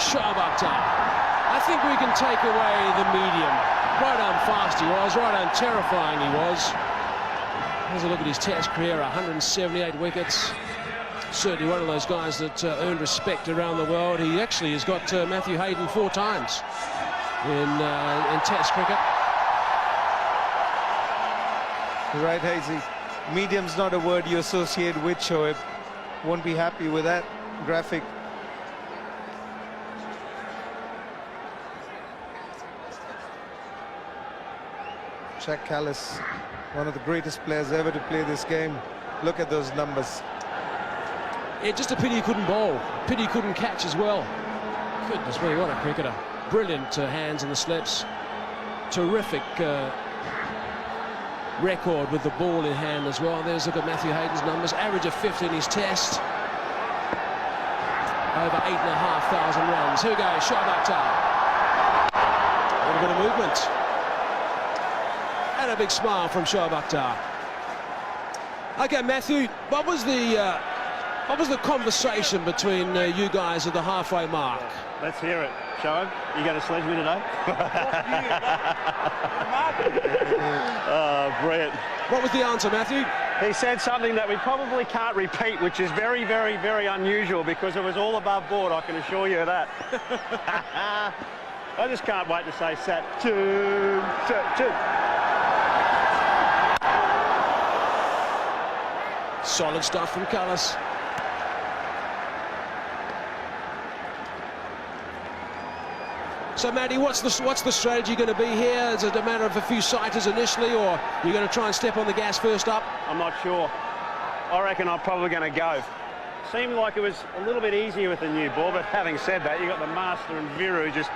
Shoaib Akhtar. I think we can take away the medium. Right on fast he was, right on terrifying he was. Here's a look at his Test career, 178 wickets. Certainly one of those guys that earned respect around the world. He actually has got Matthew Hayden 4 times in Test cricket. You're right, Hazy. Medium's not a word you associate with Shoaib. Won't be happy with that graphic. Jack Callis, one of the greatest players ever to play this game. Look at those numbers. Yeah, just a pity he couldn't bowl. Pity he couldn't catch as well. Goodness me, what a cricketer. Brilliant hands in the slips. Terrific record with the ball in hand as well. There's a look at Matthew Hayden's numbers. Average of 50 in his Test. Over 8,500 runs. Here we go, Shoaib Akhtar. A little bit of movement. And a big smile from Shoaib Akhtar. Okay, Matthew, what was the conversation between you guys at the halfway mark? Let's hear it. Shoaib, you going to sledge me today? Oh, brilliant. What was the answer, Matthew? He said something that we probably can't repeat, which is very, very, very unusual, because it was all above board, I can assure you of that. I just can't wait to say sat two. Solid stuff from Callis. So, Matty, what's the strategy going to be here? Is it a matter of a few sighters initially, or are you going to try and step on the gas first up? I'm not sure. I reckon I'm probably going to go. Seemed like it was a little bit easier with the new ball, but having said that, you got the Master and Viru just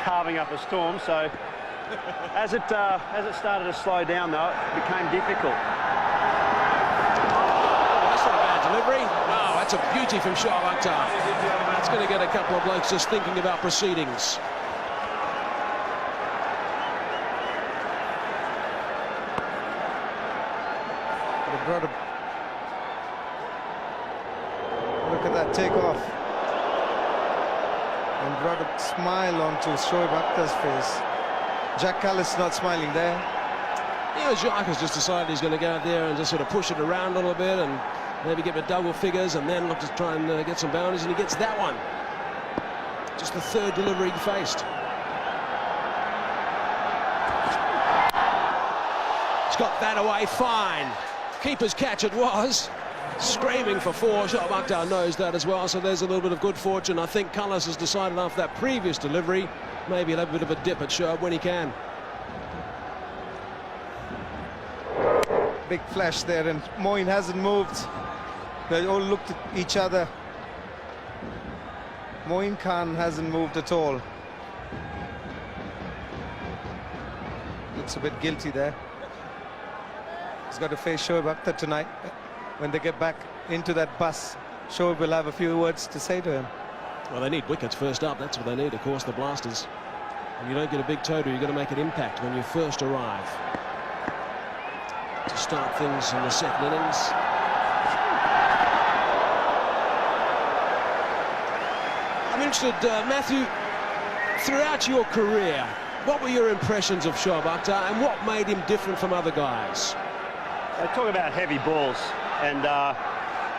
carving up a storm. So, as it started to slow down, though, it became difficult. Oh, that's not a bad delivery. Oh, that's a beauty from Shoaib Akhtar. It's going to get a couple of blokes just thinking about proceedings. Look at that takeoff. And brought a smile onto Shoaib Akhtar's face. Jack Callis not smiling there. Yeah, Jacques has just decided he's going to go out there and just sort of push it around a little bit and maybe get the double figures and then look to try and get some boundaries, and he gets that one. Just the 3rd delivery he faced. He's got that away fine. Keeper's catch it was. Screaming for 4. Shoaib Akhtar knows that as well, so there's a little bit of good fortune. I think Callis has decided after that previous delivery, maybe he'll have a bit of a dip at Shoaib when he can. Big flash there, and Moeen hasn't moved. They all looked at each other. Moeen Khan hasn't moved at all. Looks a bit guilty there. He's got to face Shoaib Akhtar tonight. When they get back into that bus, Shoaib will have a few words to say to him. Well, they need wickets first up. That's what they need, of course, the Blasters. And you don't get a big total, you've got to make an impact when you first arrive. To start things in the second innings. I'm interested, Matthew, throughout your career, what were your impressions of Shoaib Akhtar and what made him different from other guys? They talk about heavy balls, and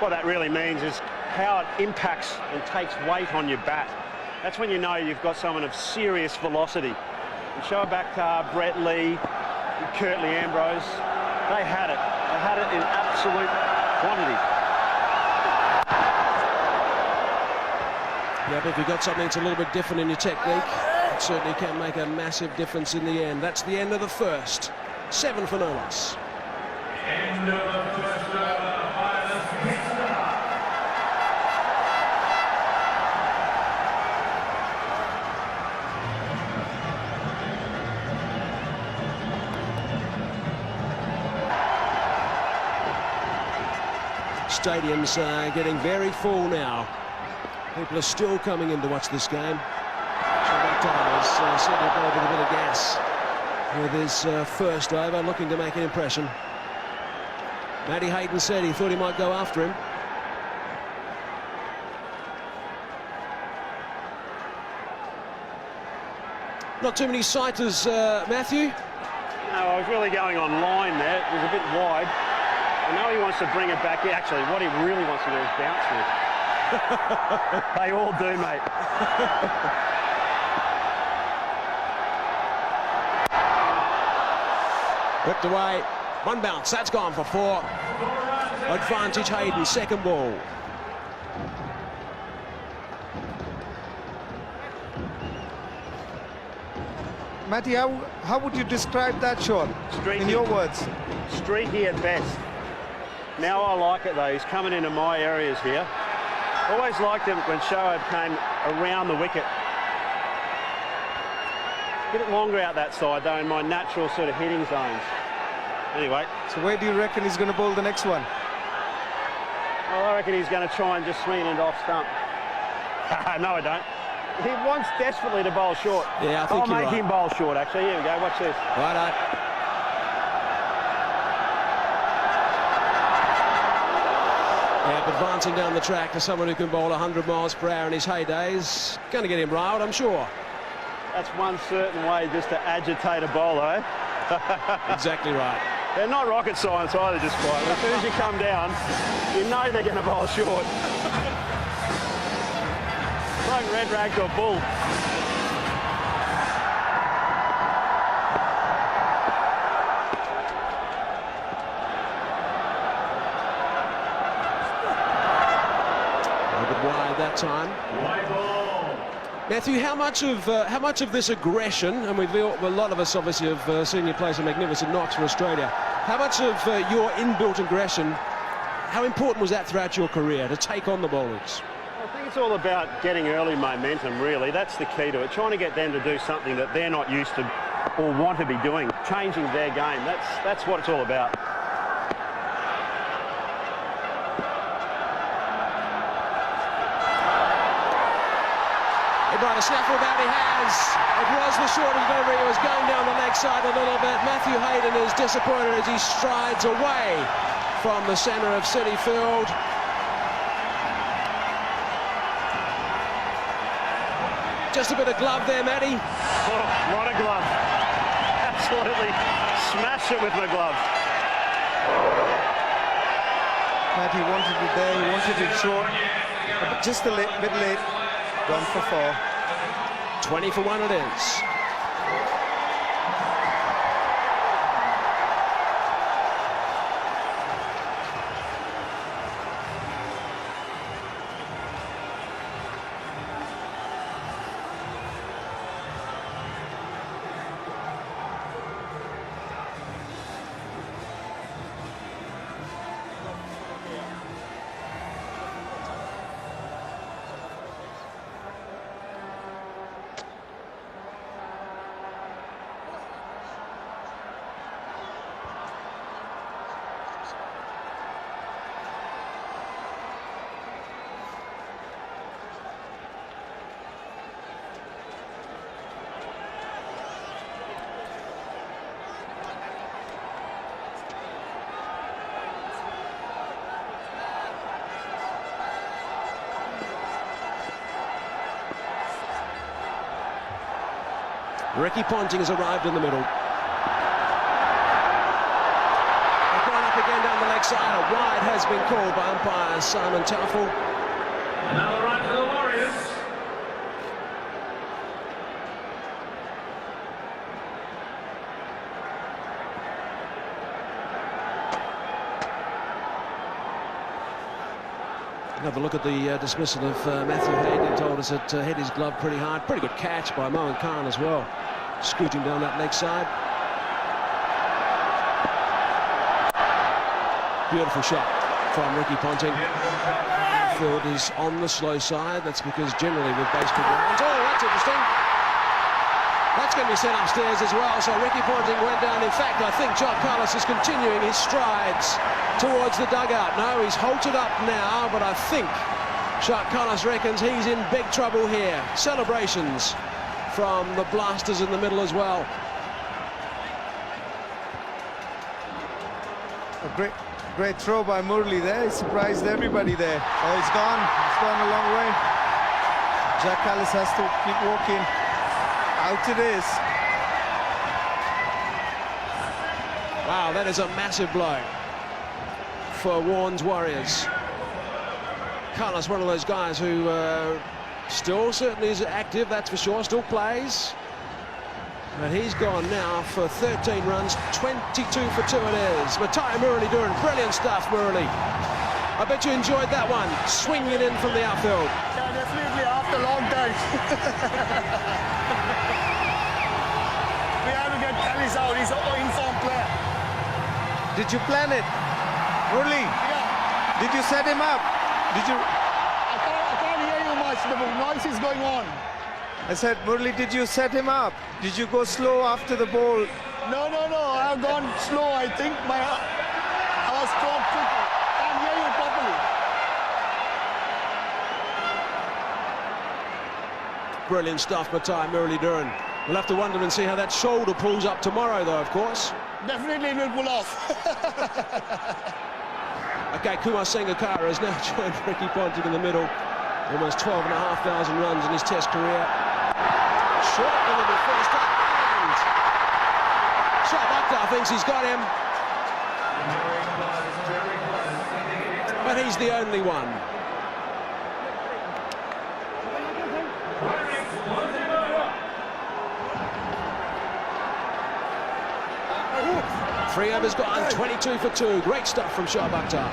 what that really means is how it impacts and takes weight on your bat. That's when you know you've got someone of serious velocity. And Shoaib Akhtar, Brett Lee, and Curtly Ambrose, they had it. They had it in absolute quantity. Yeah, but if you've got something that's a little bit different in your technique, it certainly can make a massive difference in the end. That's the end of the first. 7 for no loss. End of the first Stadium's getting very full now. People are still coming in to watch this game. Shoaib Akhtar has certainly got a bit of gas with his first over, looking to make an impression. Matty Hayden said he thought he might go after him. Not too many sighters, Matthew. No, I was really going on line there. It was a bit wide. I know he wants to bring it back. Actually, what he really wants to do is bounce with. They all do, mate. Whipped away. One bounce. That's gone for 4. Advantage Hayden. Second ball. Matty, how would you describe that shot in your words? Streaky at best. Now I like it though. He's coming into my areas here. Always liked him when Shoaib came around the wicket. A bit longer out that side though in my natural sort of hitting zones. Anyway. So where do you reckon he's going to bowl the next one? Well, I reckon he's going to try and just swing it off stump. No, I don't. He wants desperately to bowl short. Yeah, I think I'll make him bowl short, actually. Here we go, watch this. Righto. Yeah, but advancing down the track to someone who can bowl 100 miles per hour in his heydays, going to get him riled, I'm sure. That's one certain way just to agitate a bowler, eh? Exactly right. They're not rocket science either, just quietly. As soon as you come down, you know they're going to bowl short. Like red rag to a bull. A bit wide that time. Matthew, how much of this aggression, and a lot of us obviously have seen you play some magnificent knocks for Australia, how much of your inbuilt aggression, how important was that throughout your career to take on the bowlers? I think it's all about getting early momentum, really. That's the key to it. Trying to get them to do something that they're not used to or want to be doing. Changing their game. That's what it's all about. By the snaffle that he has. It was the shortest delivery. It was going down the leg side a little bit. Matthew Hayden is disappointed as he strides away from the centre of City Field. Just a bit of glove there, Matty. Oh, what a glove. Absolutely smashed it with my glove. Matty wanted it there, he wanted it short, but just a bit late. Gone for 4. 20 for 1 it is. Ricky Ponting has arrived in the middle. They've gone up again down the leg side. A wide has been called by umpire Simon Taufel. Another run for the Warriors. Have a look at the dismissal of Matthew Hayden. Told us it hit his glove pretty hard. Pretty good catch by Mohan Khan as well. Scooting down that leg side. Beautiful shot from Ricky Ponting. Field is on the slow side. That's because generally with baseball grounds. Oh, that's interesting. That's going to be sent upstairs as well. So Ricky Ponting went down. In fact, I think Shoaib Akhtar is continuing his strides towards the dugout. No, he's halted up now, but I think Shoaib Akhtar reckons he's in big trouble here. Celebrations from the blasters in the middle as well. A great throw by Murli there. He surprised everybody there. Oh, he's gone. He's gone a long way. Jack Callis has to keep walking. Out it is. Wow, that is a massive blow for Warren's Warriors. Carlos, one of those guys who still certainly is active, that's for sure, still plays. And he's gone now for 13 runs, 22 for 2 it is. Matai Murali doing brilliant stuff, Murali. I bet you enjoyed that one, swinging it in from the outfield. Yeah, definitely, after a long time. We have to get Ellis out, he's an informed player. Did you plan it? Murali, Yeah. did you set him up? Did you? I can't hear you much, the noise is going on. I said, Murali, did you set him up? Did you go slow after the ball? No, I have gone slow, I think. I was strong quickly. Can't hear you properly. Brilliant stuff, Matai Murali Duran. We'll have to wonder and see how that shoulder pulls up tomorrow, though, of course. Definitely it will pull off. Okay, Kumar Sangakkara has now joined Ricky Ponting in the middle. Almost 12,500 runs in his Test career. Short in the first up, and Shoaib Akhtar thinks he's got him. But he's the only one. Three overs gone, 22 for 2. Great stuff from Shoaib Akhtar.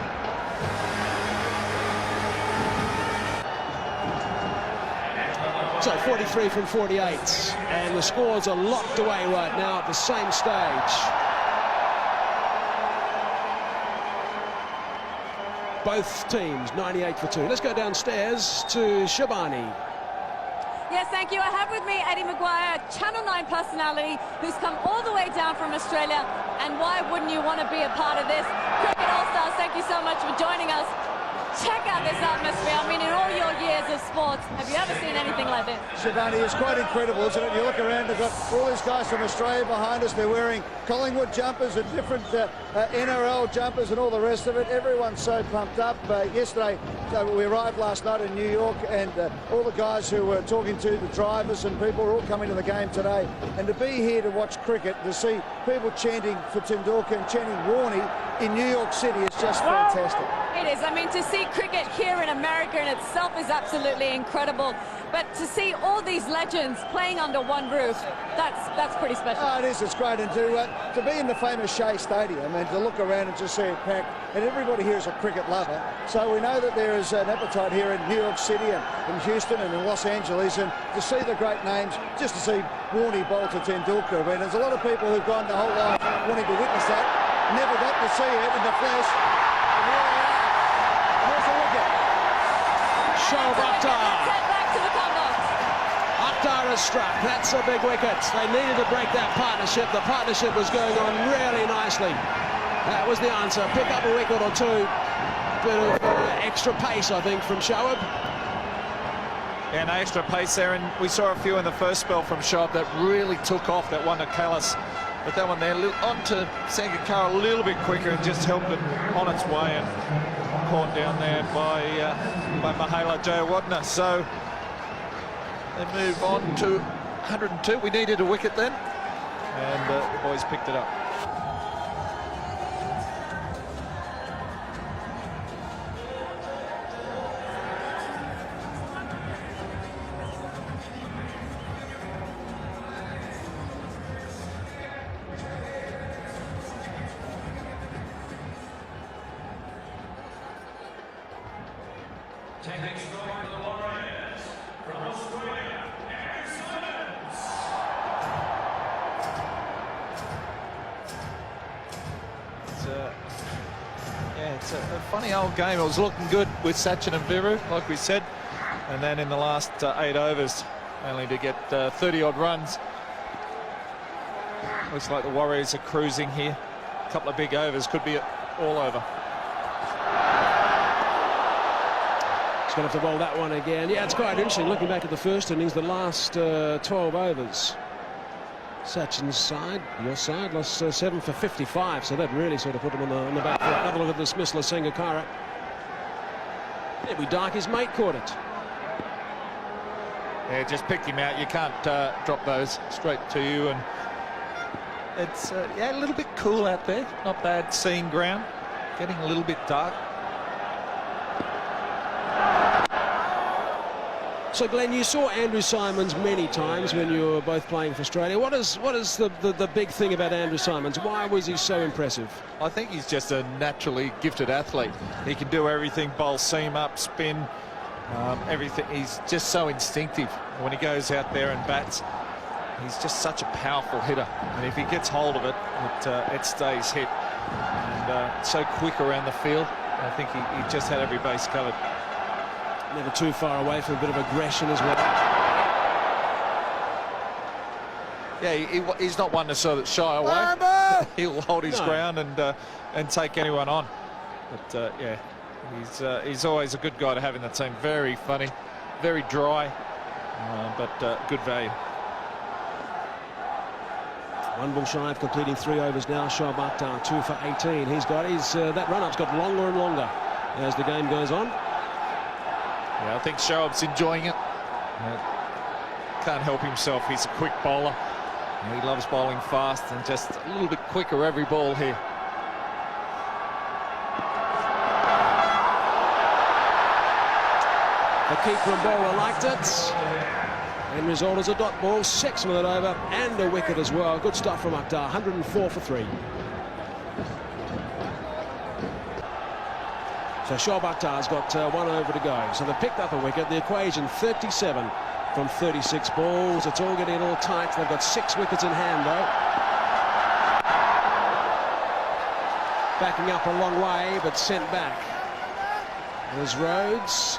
So 43 from 48, and the scores are locked away right now at the same stage. Both teams 98 for 2. Let's go downstairs to Shabani. Yes, thank you. I have with me Eddie Maguire, Channel 9 personality, who's come all the way down from Australia. And why wouldn't you want to be a part of this? Cricket All-Stars, thank you so much for joining us. Check out this atmosphere. I mean, in all your years of sports, have you ever seen anything like this? Shivani, it's quite incredible, isn't it? You look around, they've got all these guys from Australia behind us. They're wearing Collingwood jumpers and different NRL jumpers and all the rest of it. Everyone's so pumped up. Yesterday, we arrived last night in New York, and all the guys who were talking to the drivers and people are all coming to the game today. And to be here to watch cricket, to see people chanting for Tendulkar and chanting Warney in New York City is just fantastic. It is. I mean, to see cricket here in America in itself is absolutely incredible. But to see all these legends playing under one roof, that's pretty special. Oh, it is. It's great. And to be in the famous Shea Stadium and to look around and just see it packed, and everybody here is a cricket lover. So we know that there is an appetite here in New York City and in Houston and in Los Angeles, and to see the great names, just to see Warney bowl to Tendulkar. I mean, there's a lot of people who've gone the whole life wanting to witness that, never got to see it in the flesh. And here they are. Here's a wicket. Shoaib Akhtar. Head back to the comeback. Akhtar has struck. That's a big wicket. They needed to break that partnership. The partnership was going on really nicely. That was the answer. Pick up a wicket or two. Bit of extra pace, I think, from Shoaib. Yeah, no extra pace there, and we saw a few in the first spell from Shoaib that really took off. That one to Callis, but that one there onto Sangakkara a little bit quicker and just helped it on its way, and caught down there by Mahela Jayawardeneh. So they move on to 102. We needed a wicket then, and the boys picked it up. Taking over the Warriors from Australia, It's a funny old game. It was looking good with Sachin and Viru, like we said, and then in the last 8 overs, only to get 30-odd runs. Looks like the Warriors are cruising here. A couple of big overs, could be all over. He's going to have to bowl that one again. Yeah, it's quite interesting looking back at the first innings, the last 12 overs. Sachin's side, your side, lost 7 for 55, so that really sort of put him on the back foot. Another look at the dismissal of Sangakkara. It'd be dark, his mate caught it. Yeah, just picked him out. You can't drop those straight to you, and it's yeah, a little bit cool out there. Not bad seeing ground. Getting a little bit dark. So, Glenn, you saw Andrew Symonds many times when you were both playing for Australia. What is the big thing about Andrew Symonds? Why was he so impressive? I think he's just a naturally gifted athlete. He can do everything: bowl seam up, spin, everything. He's just so instinctive when he goes out there and bats. He's just such a powerful hitter, and if he gets hold of it, it stays hit. And so quick around the field. I think he just had every base covered. Never too far away from a bit of aggression as well. Yeah, he's not one to sort of shy away. He'll hold his ground and take anyone on. But yeah, he's always a good guy to have in the team. Very funny, very dry, but good value. One ball shy of completing 3 overs now. Shoaib Akhtar 2 for 18. He's got his that run-up's got longer and longer as the game goes on. Yeah, I think Shoaib's enjoying it. Can't help himself. He's a quick bowler. He loves bowling fast and just a little bit quicker every ball here. The keeper and bowler liked it. End result is a dot ball, 6 with it over, and a wicket as well. Good stuff from Akhtar, 104 for 3. So Shoaib Akhtar's got 1 over to go. So they've picked up a wicket. The equation 37 from 36 balls. It's all getting a little tight. They've got 6 wickets in hand though. Backing up a long way, but sent back. There's Rhodes.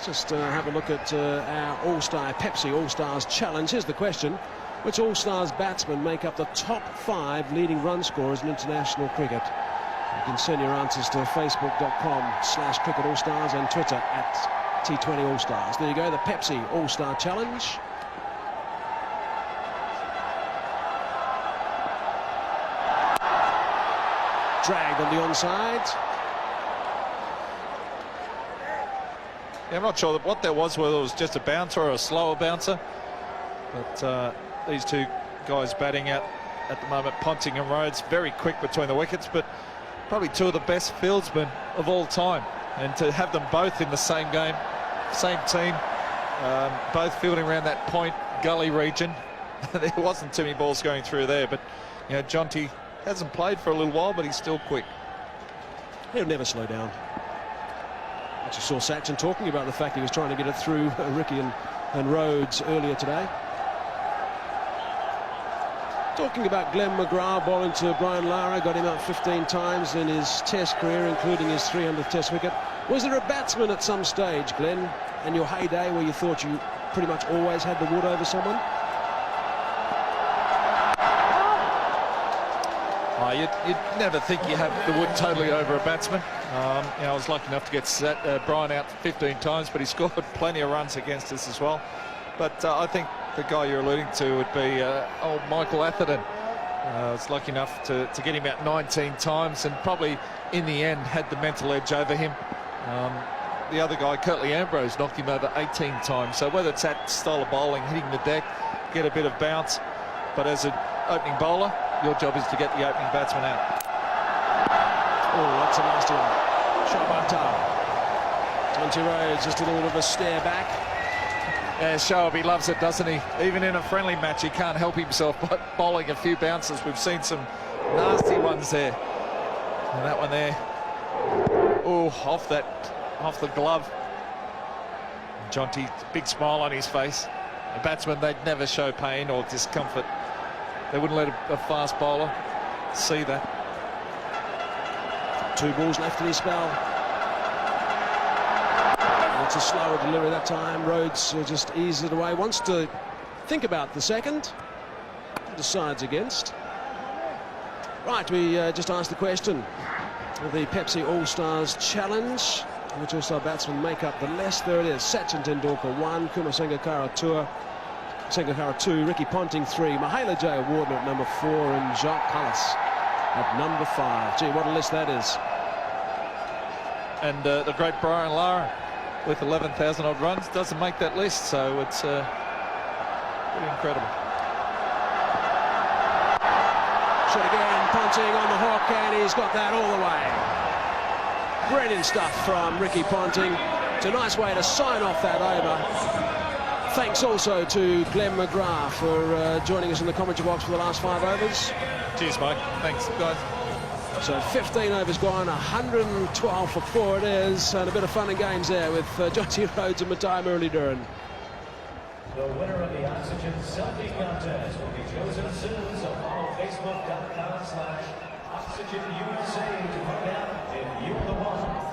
Just have a look at our All-Star Pepsi All-Stars Challenge. Here's the question: which All-Stars batsmen make up the top 5 leading run scorers in international cricket? You can send your answers to facebook.com/Cricket All-Stars and Twitter at T20 All-Stars. There you go, the Pepsi All-Star Challenge. Dragged on the onside. Yeah, I'm not sure what that was, whether it was just a bouncer or a slower bouncer. But these two guys batting out at the moment, Ponting and Rhodes, very quick between the wickets, but probably 2 of the best fieldsmen of all time. And to have them both in the same game, same team, both fielding around that point gully region. There wasn't too many balls going through there, but you know, Jonty hasn't played for a little while, but he's still quick. He'll never slow down. Actually saw Sachin talking about the fact he was trying to get it through Ricky and Rhodes earlier today. Talking about Glenn McGrath bowling to Brian Lara, got him out 15 times in his test career, including his 300th test wicket. Was there a batsman at some stage, Glenn, in your heyday where you thought you pretty much always had the wood over someone? You'd never think you have the wood totally over a batsman. You know, I was lucky enough to get Brian out 15 times, but he scored plenty of runs against us as well. But I think the guy you're alluding to would be old Michael Atherton. I was lucky enough to get him out 19 times, and probably in the end had the mental edge over him. The other guy, Curtly Ambrose, knocked him over 18 times. So whether it's that style of bowling, hitting the deck, get a bit of bounce, but as an opening bowler, your job is to get the opening batsman out. Oh, that's a nasty one. Shoaib Akhtar. Jonty Rhodes, just a little bit of a stare back. Yeah, Shoaib, he loves it, doesn't he? Even in a friendly match, he can't help himself but bowling a few bounces. We've seen some nasty ones there. And that one there, oh, off the glove. Jonty, big smile on his face. The batsman, they'd never show pain or discomfort. They wouldn't let a fast bowler see that. 2 balls left in his spell. It's a slower delivery that time. Rhodes just eases it away. Wants to think about the second. Decides against. Right, we just asked the question of the Pepsi All-Stars Challenge. Which All-Star batsmen make up the list? There it is. Sachin Tendulkar 1, Kumar Sangakkara 2, Ricky Ponting 3, Mahela J. Warden at number 4, and Jacques Kallis at number 5. Gee, what a list that is. And the great Brian Lara with 11,000 odd runs doesn't make that list, so it's Pretty incredible. Shot again, Ponting on the hook, and he's got that all the way. Brilliant stuff from Ricky Ponting. It's a nice way to sign off that over. Thanks also to Glenn McGrath for joining us in the commentary box for the last 5 overs. Cheers, Mike. Thanks, guys. So 15 overs gone, 112 for 4 it is, and a bit of fun and games there with Jonty Rhodes and Matai Muralidharan. The winner of the Oxygen Selfie Contest will be chosen soon, so follow Facebook.com/OxygenUSA to find out if you're the one.